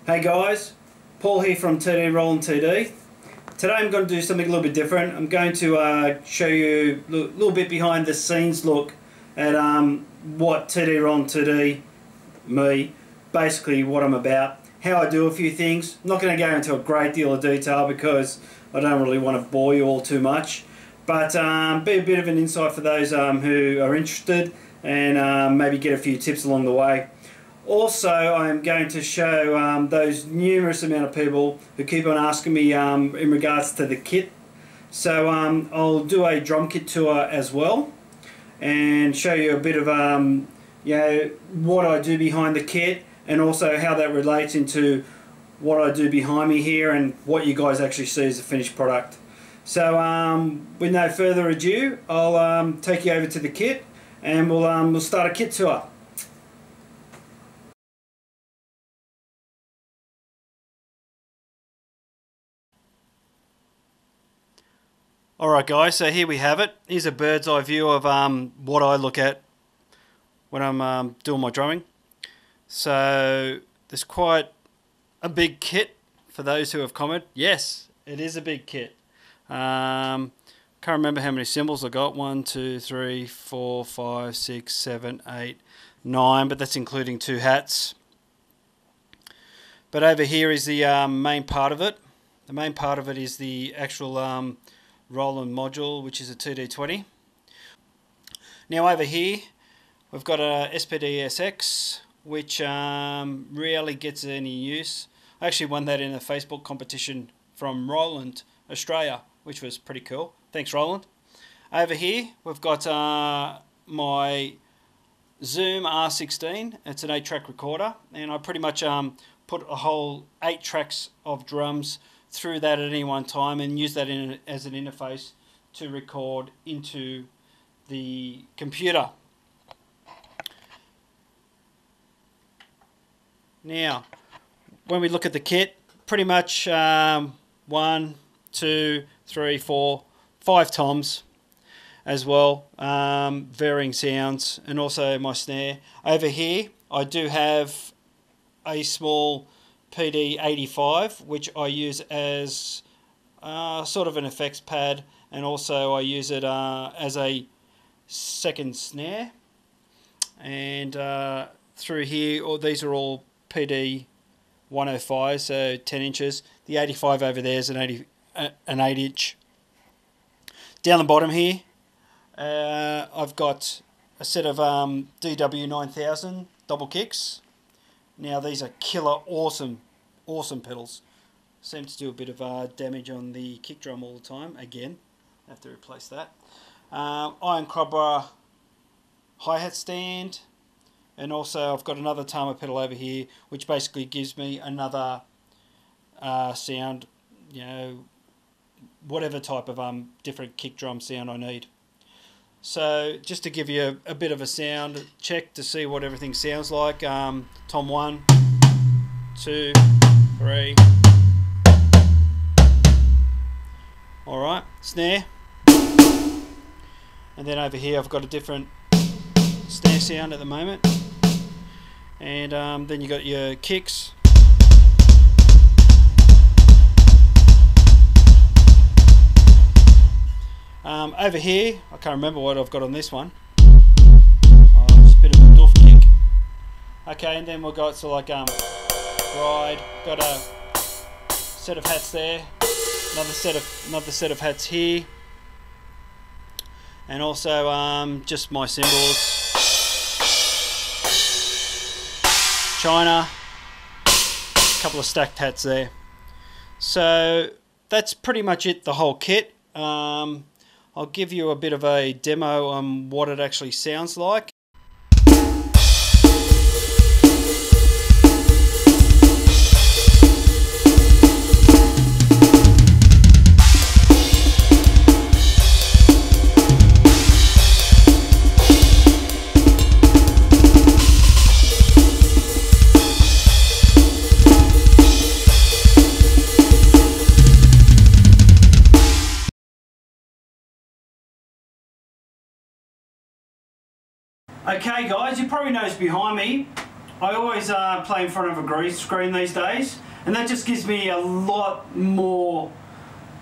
Hey guys, Paul here from TDRolandTD. Today I'm going to do something a little bit different. I'm going to show you a little bit behind the scenes look at what TDRolandTD, basically what I'm about, how I do a few things. I'm not going to go into a great deal of detail because I don't really want to bore you all too much, but be a bit of an insight for those who are interested and maybe get a few tips along the way. Also, I'm going to show those numerous amount of people who keep on asking me in regards to the kit. So I'll do a drum kit tour as well and show you a bit of what I do behind the kit and also how that relates into what I do behind me here and what you guys actually see as a finished product. So with no further ado, I'll take you over to the kit and we'll start a kit tour. Alright guys, so here we have it. Here's a bird's eye view of what I look at when I'm doing my drumming. So there's quite a big kit for those who have commented. Yes, it is a big kit. Can't remember how many cymbals I got. 1, 2, 3, 4, 5, 6, 7, 8, 9, but that's including 2 hats. But over here is the main part of it. The main part of it is the actual Roland module, which is a TD20. Now over here we've got a SPD-SX, which rarely gets any use. I actually won that in a Facebook competition from Roland, Australia, which was pretty cool. Thanks Roland. Over here we've got my Zoom R16. It's an 8-track recorder, and I pretty much put a whole 8 tracks of drums through that at any one time and use that as an interface to record into the computer. Now, when we look at the kit, pretty much 1, 2, 3, 4, 5 toms as well, varying sounds, and also my snare. Over here, I do have a small SPD-85, which I use as sort of an effects pad, and also I use it as a second snare. And through here, these are all PD-105, so 10 inches. The 85 over there is an 8 inch. Down the bottom here, I've got a set of DW9000 double kicks. Now these are killer, awesome pedals. Seem to do a bit of damage on the kick drum all the time. Again, I have to replace that. Iron Cobra hi-hat stand, and also I've got another Tama pedal over here, which basically gives me another sound, you know, whatever type of different kick drum sound I need. So just to give you a bit of a sound check to see what everything sounds like. Tom 1, 2, 3. Alright, snare. And then over here I've got a different snare sound at the moment. And then you got your kicks. Over here, I can't remember what I've got on this one. Oh, it's a bit of a doof kick. Okay, and then we've got sort of like ride. Got a set of hats there. Another set of hats here. And also just my cymbals. China. A couple of stacked hats there. So that's pretty much it, the whole kit. I'll give you a bit of a demo on what it actually sounds like. Okay guys, you probably noticed behind me I always play in front of a green screen these days, and that just gives me a lot more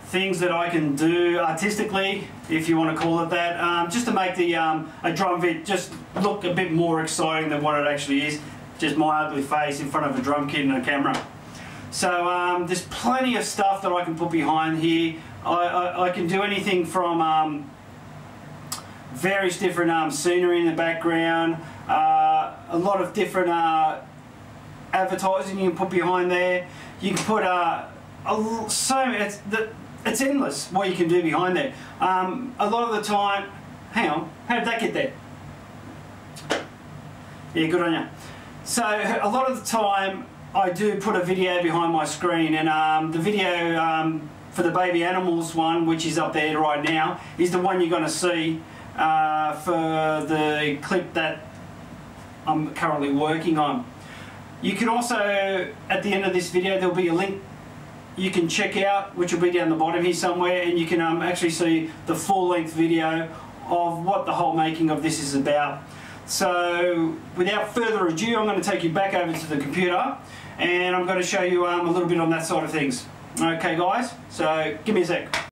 things that I can do artistically, if you want to call it that, just to make the a drum vid just look a bit more exciting than what it actually is, just my ugly face in front of a drum kit and a camera. So there's plenty of stuff that I can put behind here. I can do anything from various different scenery in the background, a lot of different advertising you can put behind there. You can put it's endless what you can do behind there. A lot of the time, hang on, how did that get there? Yeah, good on you. So a lot of the time I do put a video behind my screen, and the video for the baby animals one, which is up there right now, is the one you're going to see for the clip that I'm currently working on. You can also, at the end of this video, there'll be a link you can check out, which will be down the bottom here somewhere, and you can actually see the full-length video of what the whole making of this is about. So without further ado, I'm going to take you back over to the computer, and I'm going to show you a little bit on that side of things. Okay guys, so give me a sec.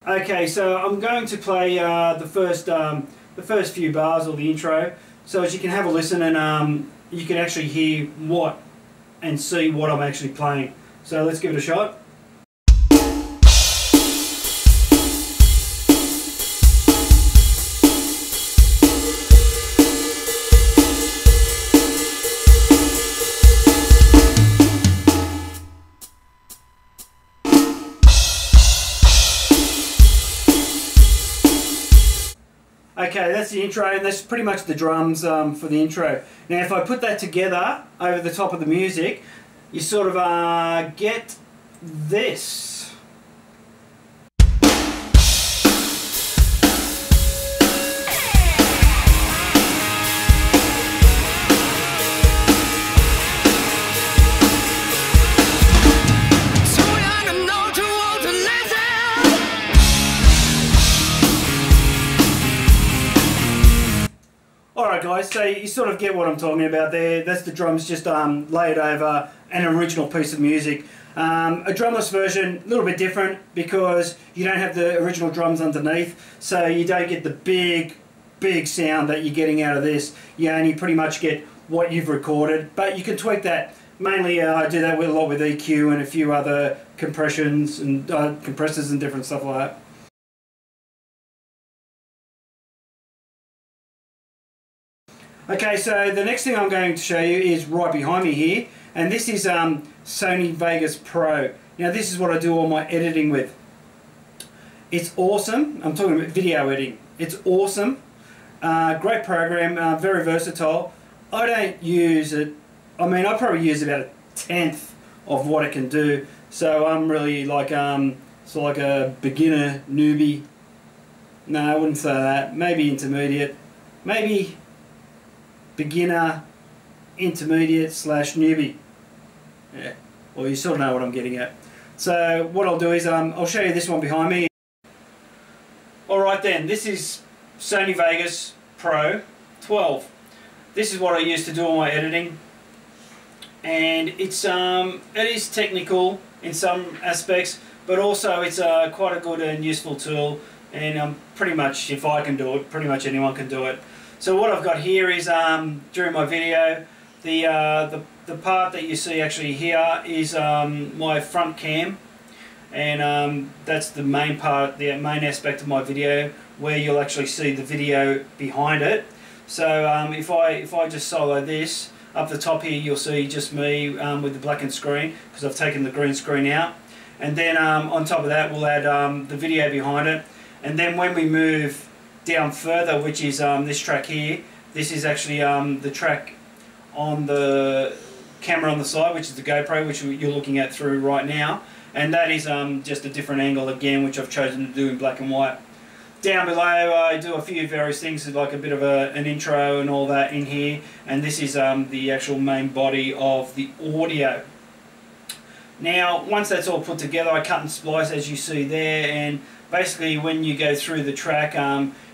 Okay, so I'm going to play the first few bars, or the intro, so as you can have a listen, and you can actually hear what and see what I'm actually playing. So let's give it a shot. Okay, that's the intro, and that's pretty much the drums for the intro. Now if I put that together over the top of the music, you sort of get this. Alright guys, so you sort of get what I'm talking about there. That's the drums just laid over an original piece of music. A drumless version, a little bit different because you don't have the original drums underneath, so you don't get the big sound that you're getting out of this. You only pretty much get what you've recorded, but you can tweak that. Mainly I do that with a lot with EQ and a few other compressions and compressors and different stuff like that. Okay, so the next thing I'm going to show you is right behind me here, and this is Sony Vegas Pro. Now this is what I do all my editing with. It's awesome. I'm talking about video editing. It's awesome. Great program, very versatile. I don't use it, I mean I probably use about 1/10 of what it can do, so I'm really like, it's like a beginner newbie. No, I wouldn't say that. Maybe intermediate. Maybe beginner, intermediate / newbie. Yeah, well you sort of know what I'm getting at. So what I'll do is I'll show you this one behind me. Alright then, this is Sony Vegas Pro 12. This is what I use to do all my editing, and it is technical in some aspects, but also it's quite a good and useful tool, and pretty much, if I can do it, pretty much anyone can do it. So what I've got here is, during my video, the part that you see actually here is my front cam, and that's the main part, the main aspect of my video, where you'll actually see the video behind it. So if I just solo this, up the top here you'll see just me with the blackened screen, because I've taken the green screen out, and then on top of that we'll add the video behind it, and then when we move down further, which is this track here, this is actually the track on the camera on the side, which is the GoPro, which you're looking at through right now, and that is just a different angle again, which I've chosen to do in black and white. Down below I do a few various things, like a bit of an intro and all that in here, and this is the actual main body of the audio. Now once that's all put together, I cut and splice as you see there, and basically when you go through the track,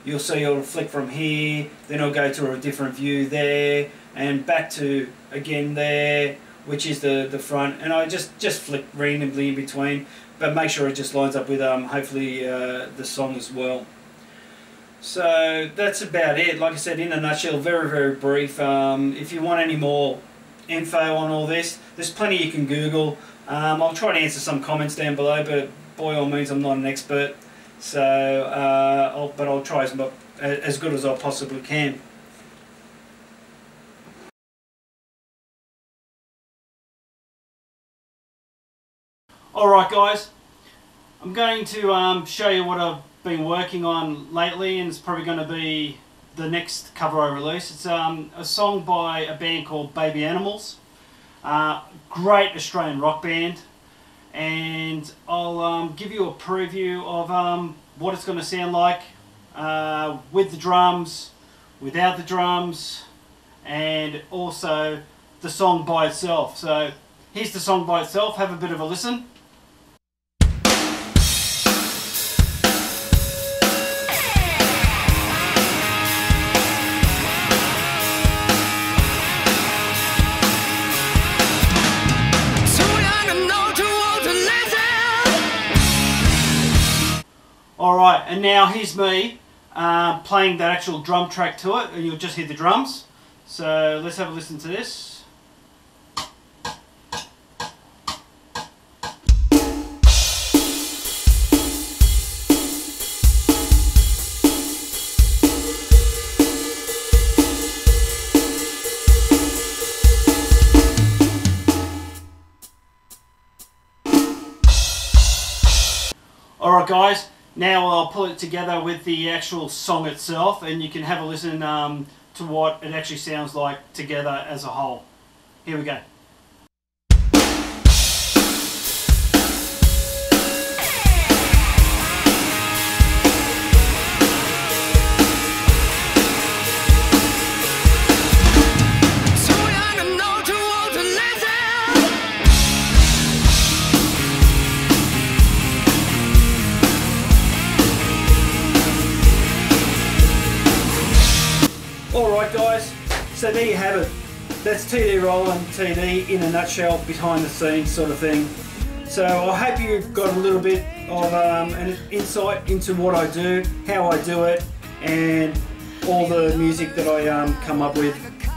you'll see it'll flick from here, then it'll go to a different view there, and back to again there, which is the front, and I just flick randomly in between, but make sure it just lines up with hopefully the song as well. So that's about it. Like I said, in a nutshell, very brief. If you want any more info on all this, there's plenty you can Google. I'll try to answer some comments down below, but by all means I'm not an expert, so but I'll try as good as I possibly can. Alright guys, I'm going to show you what I've been working on lately, and it's probably going to be the next cover I release. It's a song by a band called Baby Animals. Great Australian rock band, and I'll give you a preview of what it's going to sound like with the drums, without the drums, and also the song by itself. So here's the song by itself, have a bit of a listen. Alright, and now here's me playing that actual drum track to it, and you'll just hear the drums. So let's have a listen to this. Alright guys, now I'll pull it together with the actual song itself, and you can have a listen to what it actually sounds like together as a whole. Here we go. Alright guys, so there you have it. That's TDRolandTD in a nutshell, behind the scenes sort of thing. So I hope you got a little bit of an insight into what I do, how I do it, and all the music that I come up with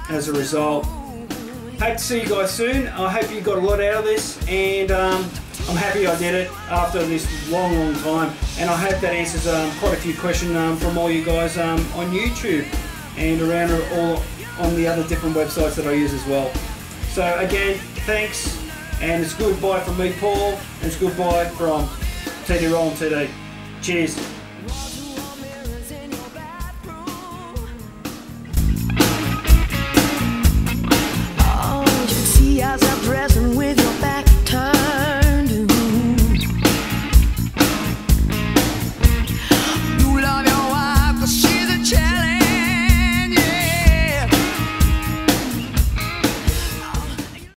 as a result. Hope to see you guys soon. I hope you got a lot out of this, and I'm happy I did it after this long time, and I hope that answers quite a few questions from all you guys on YouTube and around all on the other different websites that I use as well. So again, thanks, and it's goodbye from me, Paul, and it's goodbye from TDRolandTD. Cheers.